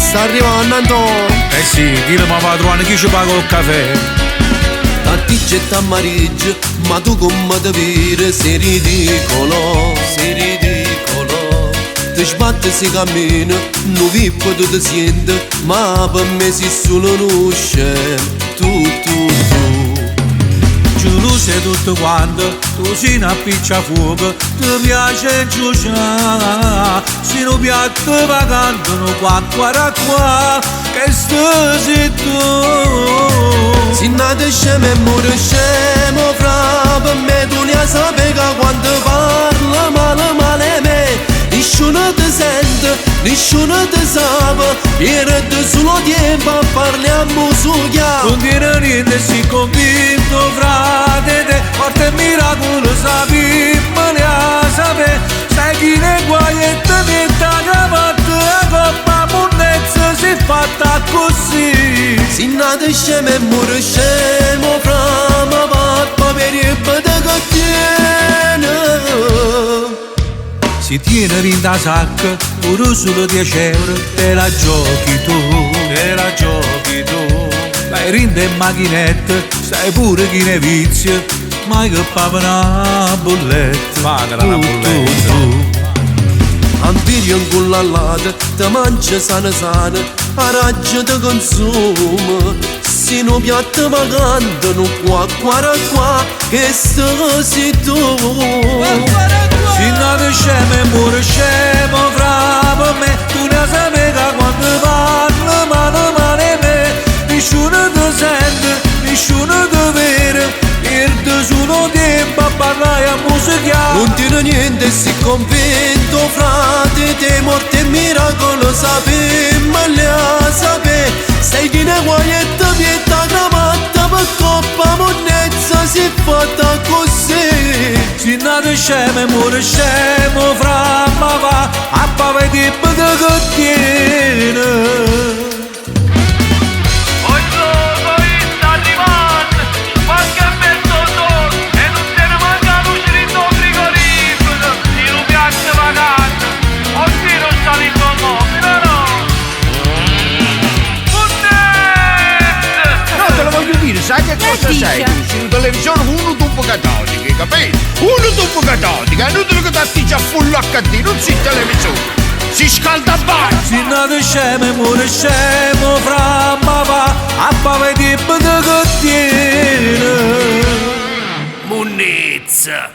sta arrivando Antonio. Eh sì, chi mi padrone, chi ci paga il caffè? Tanti getta amareggia, ma tu come te vire sei ridicolo, sei ridicolo. Ti sbatte si cammina, non vi tu ti senti, ma per me sei solo un scemo. Tu Giù sei tutto quanto, tu sei una piccia fuoco, ti piace giuciare, se non piatto vagando, non guarda qua, che sei tu. si nate scemo e muore scemo, fra per me tu ne sape che quando parla male me, nessuno ti sente, nessuno ti sa, pierde solo tempo a parliamo su chiaro. Non dire niente, si convinto frate te, forte e miracolo sapi, me ne a sapere, sai chi ne guai e te mette a cravatta, la coppa monnezza si è fatta così. Si nate scemo e muore scemo, fra ma papà per il bada che tiene. Si tiene in da sacca, pure solo 10 euro, te la giochi tu, te la giochi tu. Vai rinde in macchinette, sai pure chi ne vizia, ma che paga una bolletta. Pagala una bolletta. Ambiri in culla all'ata, te mangia sana, a raggio te consuma. Se non piatta vagando, non qua, che sei tu. Si nate scemo e muore scemo, fra per me, tu ne sapevi che quando parlo male me, nessuno ti sente, nessuno ti vede, perde solo tempo a parlare a musica. Non dire niente, si convinto, frate, te morte e miracolo, sapemmo le a sapere, sei chi ne vuoi e te vieta cravatta, per coppa monnezza si è fatta così. Si nate scemo e muore scemo, fra ma va a pave di bada che tiene. Sai che cosa sei tu? Sei in televisione uno dopo cattolica, capito? Uno dopo cattolica, è inutile che ti già full HD, non si televisione, si scalda a bagno. Si nate scemo e muore scemo, fra ma va a pave di bada che tiene. Munnizza.